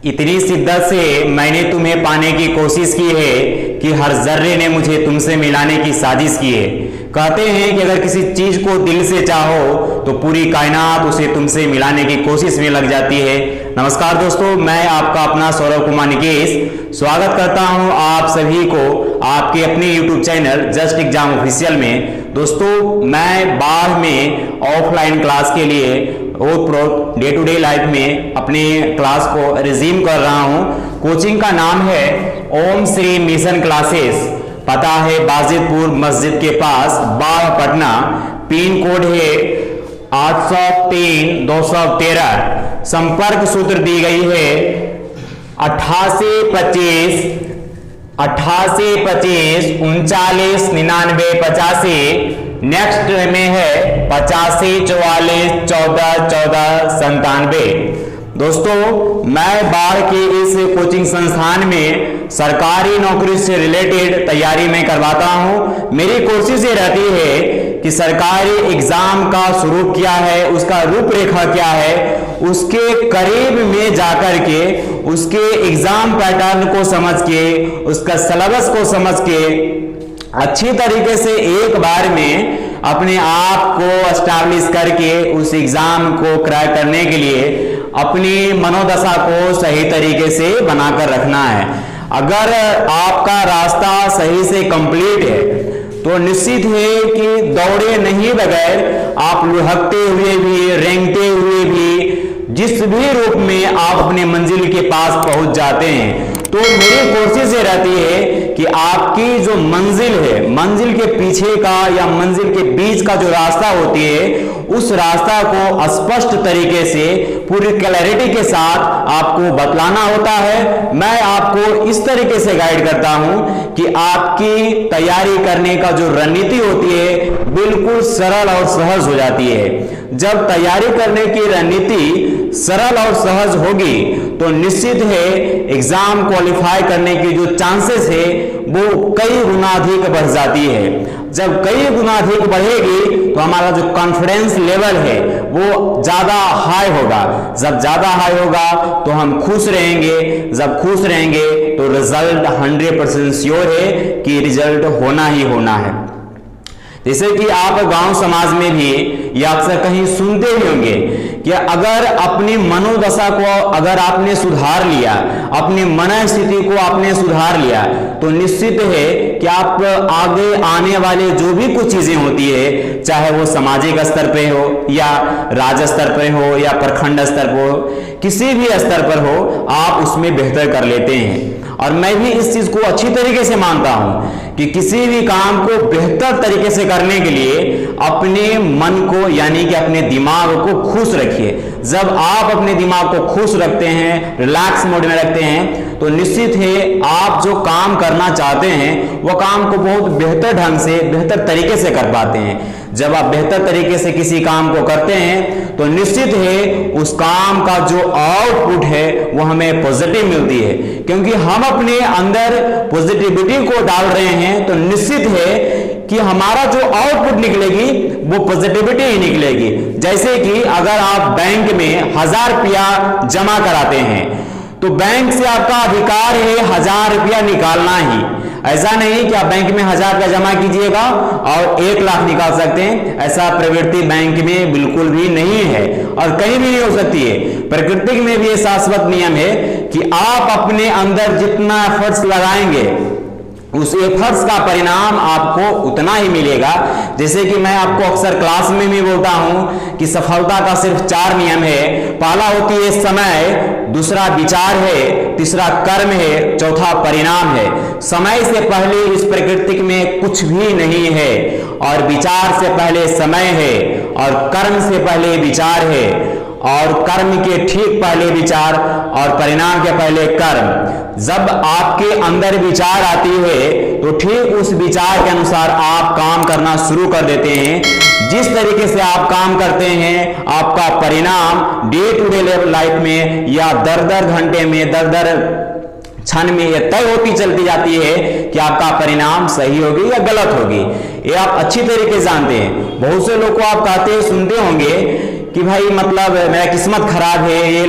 इतनी शिद्दत से मैंने तुम्हें पाने की कोशिश की है कि हर जर्रे ने मुझे तुमसे मिलाने की साजिश की है। कहते हैं कि अगर किसी चीज को दिल से चाहो तो पूरी कायनात उसे तुमसे मिलाने की कोशिश में लग जाती है। नमस्कार दोस्तों, मैं आपका अपना सौरभ कुमार निकेश स्वागत करता हूं आप सभी को आपके अपने YouTube channel just exam official में। दोस्तों, मैं बाद में ऑफलाइन क्लास के लिए डे टू डे लाइफ में अपने क्लास को रिज्यूम कर रहा हूं। कोचिंग का नाम है ओम श्री मिशन क्लासेस। पता है बाजिदपुर मस्जिद के पास बाढ़ पटना। पिन कोड है 803-213। संपर्क सूत्र दी गई है 8825 399985। नेक्स्ट में है 8544141497। दोस्तों, मैं बाढ़ के इस कोचिंग संस्थान में सरकारी नौकरी से रिलेटेड तैयारी में करवाता हूं। मेरी कोशिश ये रहती है कि सरकारी एग्जाम का स्वरूप क्या है, उसका रूपरेखा क्या है, उसके करीब में जाकर के उसके एग्जाम पैटर्न को समझ के, उसका सिलेबस को समझ के अच्छी तरीके से एक बार में अपने आप को एस्टैब्लिश करके उस एग्जाम को क्रैक करने के लिए अपनी मनोदशा को सही तरीके से बनाकर रखना है। अगर आपका रास्ता सही से कंप्लीट है तो निश्चित है कि दौड़े नहीं बगैर आप लुढ़कते हुए भी, रेंगते हुए भी, जिस भी रूप में आप अपने मंजिल के पास पहुंच जाते हैं। तो मेरी कोशिश ये रहती है कि आपकी जो मंजिल है, मंजिल के पीछे का या मंजिल के बीच का जो रास्ता होती है, उस रास्ता को स्पष्ट तरीके से पूरी क्लैरिटी के साथ आपको बतलाना होता है। मैं आपको इस तरीके से गाइड करता हूं कि आपकी तैयारी करने का जो रणनीति होती है बिल्कुल सरल और सहज हो जाती है। जब तैयारी करने की रणनीति सरल और सहज होगी तो निश्चित है एग्जाम क्वालिफाई करने की जो चांसेस है वो कई गुना अधिक बढ़ जाती है। जब कई गुना अधिक बढ़ेगी तो हमारा जो कॉन्फिडेंस लेवल है वो ज्यादा हाई होगा। जब ज्यादा हाई होगा तो हम खुश रहेंगे। जब खुश रहेंगे तो रिजल्ट 100% श्योर है कि रिजल्ट होना ही होना है। जैसे कि आप गांव समाज में भी या अक्सर कहीं सुनते ही होंगे कि अगर अपनी मनोदशा को अगर आपने सुधार लिया, अपनी मन स्थिति को आपने सुधार लिया तो निश्चित है कि आप आगे आने वाले जो भी कुछ चीजें होती है, चाहे वो सामाजिक स्तर पे हो या राज्य स्तर पे हो या प्रखंड स्तर पर हो, किसी भी स्तर पर हो, आप उसमें बेहतर कर लेते हैं। और मैं भी इस चीज को अच्छी तरीके से मानता हूं कि किसी भी काम को बेहतर तरीके से करने के लिए अपने मन को यानी कि अपने दिमाग को खुश रखिए। जब आप अपने दिमाग को खुश रखते हैं, रिलैक्स मोड में रखते हैं, तो निश्चित है आप जो काम करना चाहते हैं वो काम को बहुत बेहतर ढंग से, बेहतर तरीके से कर पाते हैं। जब आप बेहतर तरीके से किसी काम को करते हैं तो निश्चित है उस काम का जो आउटपुट है वो हमें पॉजिटिव मिलती है। क्योंकि हम अपने अंदर पॉजिटिविटी को डाल रहे हैं तो निश्चित है कि हमारा जो आउटपुट निकलेगी वो पॉजिटिविटी ही निकलेगी। जैसे कि अगर आप बैंक में 1000 रुपया जमा कराते हैं तो बैंक से आपका अधिकार है 1000 रुपया निकालना ही। ऐसा नहीं कि आप बैंक में 1000 रुपया जमा कीजिएगा और 1 लाख निकाल सकते हैं। ऐसा प्रवृत्ति बैंक में बिल्कुल भी नहीं है और कहीं भी नहीं हो सकती है। प्रकृति में भी ये शाश्वत नियम है कि आप अपने अंदर जितना एफर्ट्स लगाएंगे उस एफर्ट्स का परिणाम आपको उतना ही मिलेगा। जैसे कि मैं आपको अक्सर क्लास में भी बोलता हूं कि सफलता का सिर्फ 4 नियम है। पहला होती है समय, दूसरा विचार है, तीसरा कर्म है, चौथा परिणाम है। समय से पहले इस प्रकृति में कुछ भी नहीं है और विचार से पहले समय है और कर्म से पहले विचार है और कर्म के ठीक पहले विचार और परिणाम के पहले कर्म। जब आपके अंदर विचार आती है तो ठीक उस विचार के अनुसार आप काम करना शुरू कर देते हैं। जिस तरीके से आप काम करते हैं आपका परिणाम डे टू डे लाइफ में या दर घंटे में, दर क्षण में यह तय होती चलती जाती है कि आपका परिणाम सही होगी या गलत होगी। ये आप अच्छी तरीके से जानते हैं। बहुत से लोग को आप कहते सुनते होंगे कि भाई मतलब मेरा किस्मत खराब है, ये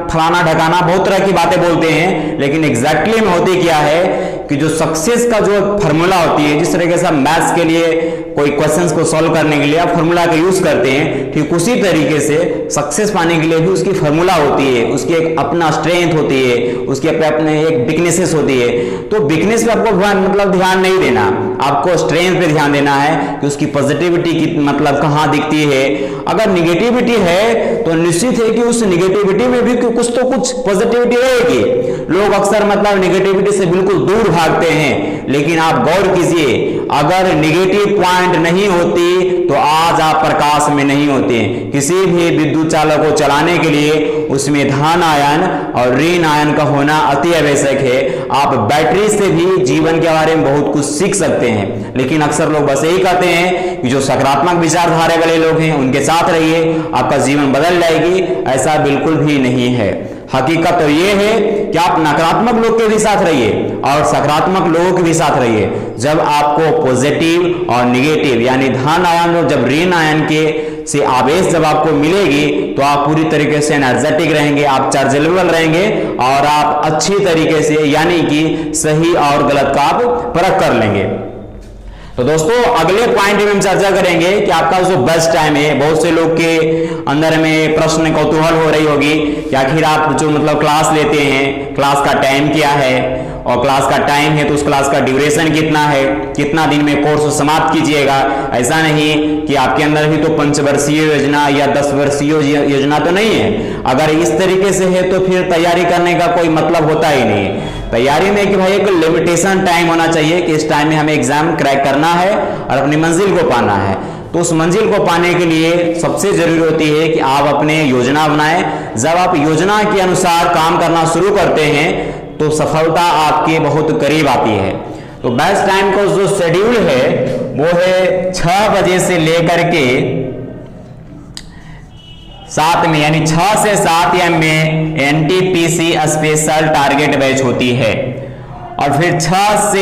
फलाना ढकाना, बहुत तरह की बातें बोलते हैं, लेकिन एग्जैक्टली में होती क्या है कि जो सक्सेस का जो फॉर्मूला होती है, जिस तरीके से आप मैथ्स के लिए कोई क्वेश्चंस को सॉल्व करने के लिए आप फॉर्मूला का यूज करते हैं, ठीक उसी तरीके से सक्सेस पाने के लिए भी उसकी फॉर्मूला होती है, उसकी एक अपना स्ट्रेंथ होती है, उसकी अपने एक वीकनेसेस होती है। तो वीकनेस पे आपको मतलब ध्यान नहीं देना, आपको स्ट्रेंथ पे ध्यान देना है कि उसकी पॉजिटिविटी की मतलब कहाँ दिखती है। अगर निगेटिविटी है तो निश्चित है कि उस निगेटिविटी में भी कुछ तो कुछ पॉजिटिविटी रहेगी। लोग अक्सर मतलब निगेटिविटी से बिल्कुल दूर भागते हैं, लेकिन आप गौर कीजिए, अगर निगेटिव पॉइंट नहीं होती तो आज आप प्रकाश में नहीं होते। किसी भी विद्युत चालक को चलाने के लिए उसमें धन आयन और ऋण आयन का होना अति आवश्यक है। आप बैटरी से भी जीवन के बारे में बहुत कुछ सीख सकते हैं, लेकिन अक्सर लोग बस यही कहते हैं कि जो सकारात्मक विचारधारा वाले लोग हैं उनके साथ रहिए, आपका जीवन बदल जाएगी। ऐसा बिल्कुल भी नहीं है। हकीकत तो ये है कि आप नकारात्मक लोग के भी साथ रहिए और सकारात्मक लोगों के भी साथ रहिए। जब आपको पॉजिटिव और निगेटिव यानी धन आयन और जब ऋण आयन के से आवेश जब आपको मिलेगी तो आप पूरी तरीके से एनर्जेटिक रहेंगे, आप चार्जेबल रहेंगे और आप अच्छी तरीके से यानी कि सही और गलत का आप परख कर लेंगे। तो दोस्तों अगले पॉइंट में हम चर्चा करेंगे कि आपका जो बेस्ट टाइम है। बहुत से लोग के अंदर में प्रश्न कौतूहल हो रही होगी कि आखिर आप जो मतलब क्लास लेते हैं, क्लास का टाइम क्या है, और क्लास का टाइम है तो उस क्लास का ड्यूरेशन कितना है, कितना दिन में कोर्स समाप्त कीजिएगा। ऐसा नहीं कि आपके अंदर भी तो 5 वर्षीय योजना या 10 वर्षीय योजना तो नहीं है। अगर इस तरीके से है तो फिर तैयारी करने का कोई मतलब होता ही नहीं। तैयारी में कि भाई एक लिमिटेशन टाइम होना चाहिए कि इस टाइम में हमें एग्जाम क्रैक करना है और अपनी मंजिल को पाना है। तो उस मंजिल को पाने के लिए सबसे जरूरी होती है कि आप अपने योजना बनाएं। जब आप योजना के अनुसार काम करना शुरू करते हैं तो सफलता आपके बहुत करीब आती है। तो बेस्ट टाइम का जो शेड्यूल है वो है 6 बजे से लेकर के 7 में यानी 6 से 7 AM में NTPC स्पेशल टारगेट बैच होती है, और फिर 7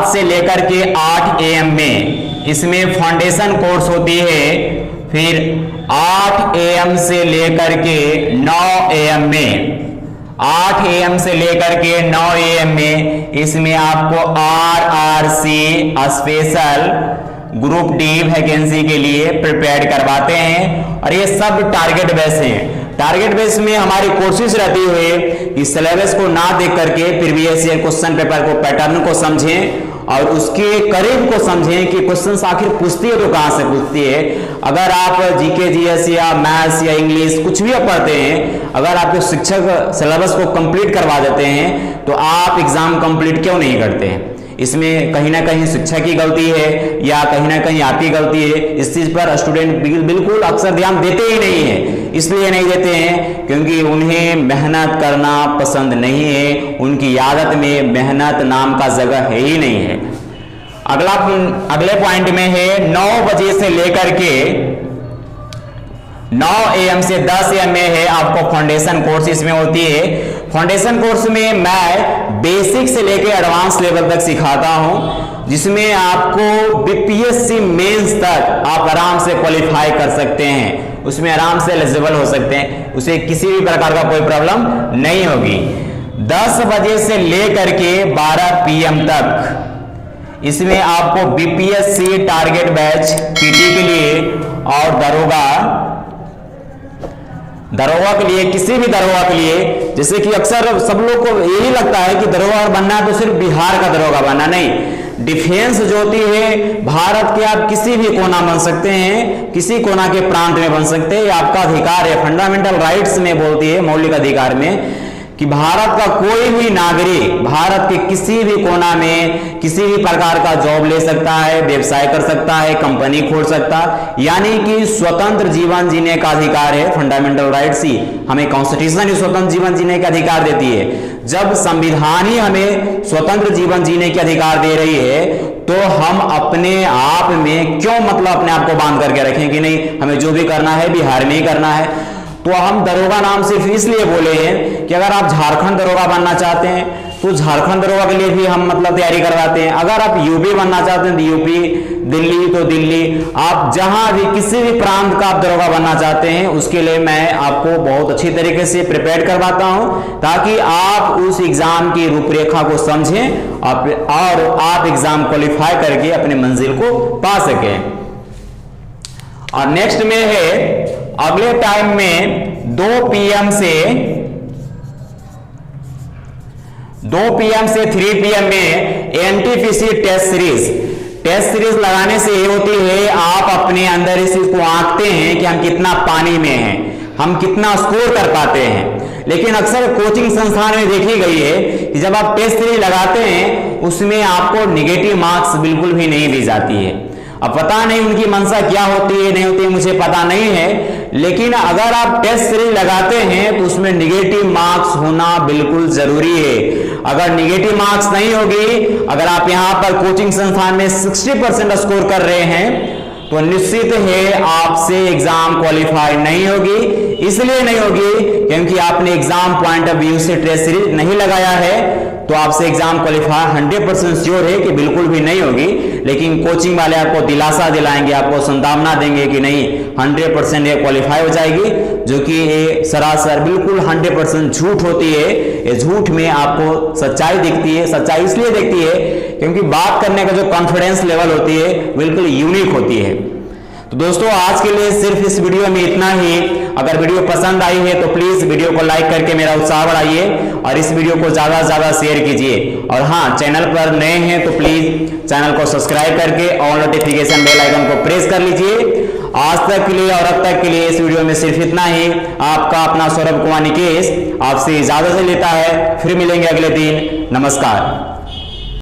से लेकर के 8 AM में इसमें फाउंडेशन कोर्स होती है। फिर 8 AM से लेकर के 9 AM में 8 AM से लेकर के 9 AM में इसमें आपको RRC special group D vacancy के लिए प्रिपेयर करवाते हैं, और ये सब टारगेट बेस हैं। टारगेट बेस में हमारी कोशिश रहती है कि सिलेबस को ना देख करके प्रीवियस ईयर क्वेश्चन पेपर को पैटर्न को समझें और उसके करीब को समझें कि क्वेश्चन आखिर पूछती है तो कहां से पूछती है। अगर आप जीके जीएस या मैथ्स या इंग्लिश कुछ भी आप पढ़ते हैं, अगर आपके शिक्षक सिलेबस को कंप्लीट करवा देते हैं तो आप एग्जाम कंप्लीट क्यों नहीं करते हैं। इसमें कहीं ना कहीं शिक्षक की गलती है या कहीं ना कहीं आपकी गलती है। इस चीज पर स्टूडेंट बिल्कुल अक्सर ध्यान देते ही नहीं है। इसलिए नहीं देते हैं क्योंकि उन्हें मेहनत करना पसंद नहीं है, उनकी आदत में मेहनत नाम का जगह है ही नहीं है। अगले पॉइंट में है 9 बजे से लेकर के 9 AM से 10 AM में है आपको फाउंडेशन कोर्स इसमें होती है। फाउंडेशन कोर्स में मैं बेसिक से लेकर एडवांस लेवल तक सिखाता हूं, जिसमें आपको BPSC मेंस तक आप आराम से क्वालिफाई कर सकते हैं, उसमें आराम से एलिजिबल हो सकते हैं, उसे किसी भी प्रकार का कोई प्रॉब्लम नहीं होगी। 10 बजे से लेकर के 12 PM तक इसमें आपको BPSC टारगेट बैच PT के लिए और दरोगा के लिए, किसी भी दरोगा के लिए, जैसे कि अक्सर सब लोग को यही लगता है कि दरोगा बनना है तो सिर्फ बिहार का दरोगा बनना, नहीं। डिफेंस जो होती है भारत के, आप किसी भी कोना बन सकते हैं, किसी कोना के प्रांत में बन सकते हैं, ये आपका अधिकार है। फंडामेंटल राइट्स में बोलती है, मौलिक अधिकार में, कि भारत का कोई भी नागरिक भारत के किसी भी कोना में किसी भी प्रकार का जॉब ले सकता है, व्यवसाय कर सकता है, कंपनी खोल सकता है, यानी कि स्वतंत्र जीवन जीने का अधिकार है। फंडामेंटल राइट्स ही हमें कॉन्स्टिट्यूशन ही स्वतंत्र जीवन जीने का अधिकार देती है। जब संविधान ही हमें स्वतंत्र जीवन जीने के अधिकार दे रही है तो हम अपने आप में क्यों मतलब अपने आप को बांध करके रखें कि नहीं हमें जो भी करना है बिहार में ही करना है। तो हम दरोगा नाम सिर्फ इसलिए बोले हैं कि अगर आप झारखंड दरोगा बनना चाहते हैं तो झारखंड दरोगा के लिए भी हम मतलब तैयारी करवाते हैं। अगर आप यूपी बनना चाहते हैं तो यूपी दिल्ली तो दिल्ली, आप जहां भी किसी भी प्रांत का आप दरोगा बनना चाहते हैं उसके लिए मैं आपको बहुत अच्छी तरीके से प्रिपेयर करवाता हूं, ताकि आप उस एग्जाम की रूपरेखा को समझें और आप एग्जाम क्वालिफाई करके अपने मंजिल को पा सकें। और नेक्स्ट में है अगले टाइम में 2 PM से 3 PM में NTPC टेस्ट सीरीज लगाने से ये होती है, आप अपने अंदर इस चीज को आंकते हैं कि हम कितना पानी में हैं, हम कितना स्कोर कर पाते हैं। लेकिन अक्सर कोचिंग संस्थान में देखी गई है कि जब आप टेस्ट सीरीज लगाते हैं उसमें आपको नेगेटिव मार्क्स बिल्कुल भी नहीं दी जाती है। अब पता नहीं उनकी मंशा क्या होती है नहीं होती है, मुझे पता नहीं है, लेकिन अगर आप टेस्ट सीरीज लगाते हैं तो उसमें निगेटिव मार्क्स होना बिल्कुल जरूरी है। अगर निगेटिव मार्क्स नहीं होगी, अगर आप यहां पर कोचिंग संस्थान में 60% स्कोर कर रहे हैं तो निश्चित है आपसे एग्जाम क्वालिफाई नहीं होगी। इसलिए नहीं होगी क्योंकि आपने एग्जाम पॉइंट ऑफ व्यू से टेस्ट सीरीज नहीं लगाया है, तो आपसे एग्जाम क्वालिफाई 100% श्योर है कि बिल्कुल भी नहीं होगी। लेकिन कोचिंग वाले आपको दिलासा दिलाएंगे, आपको संभावना देंगे कि नहीं 100% ये क्वालिफाई हो जाएगी, जो कि ये सरासर बिल्कुल 100% झूठ होती है। ये झूठ में आपको सच्चाई दिखती है। सच्चाई इसलिए दिखती है क्योंकि बात करने का जो कॉन्फिडेंस लेवल होती है बिल्कुल यूनिक होती है। तो दोस्तों आज के लिए सिर्फ इस वीडियो में इतना ही। अगर वीडियो पसंद आई है तो प्लीज वीडियो को लाइक करके मेरा उत्साह बढ़ाइए और इस वीडियो को ज्यादा से ज्यादा शेयर कीजिए। और हाँ, चैनल पर नए हैं तो प्लीज चैनल को सब्सक्राइब करके ऑल नोटिफिकेशन बेल आइकन को प्रेस कर लीजिए। आज तक के लिए और अब तक के लिए इस वीडियो में सिर्फ इतना ही। आपका अपना सौरभ कुमार निकेश आपसे इजाजत लेता है। फिर मिलेंगे अगले दिन। नमस्कार।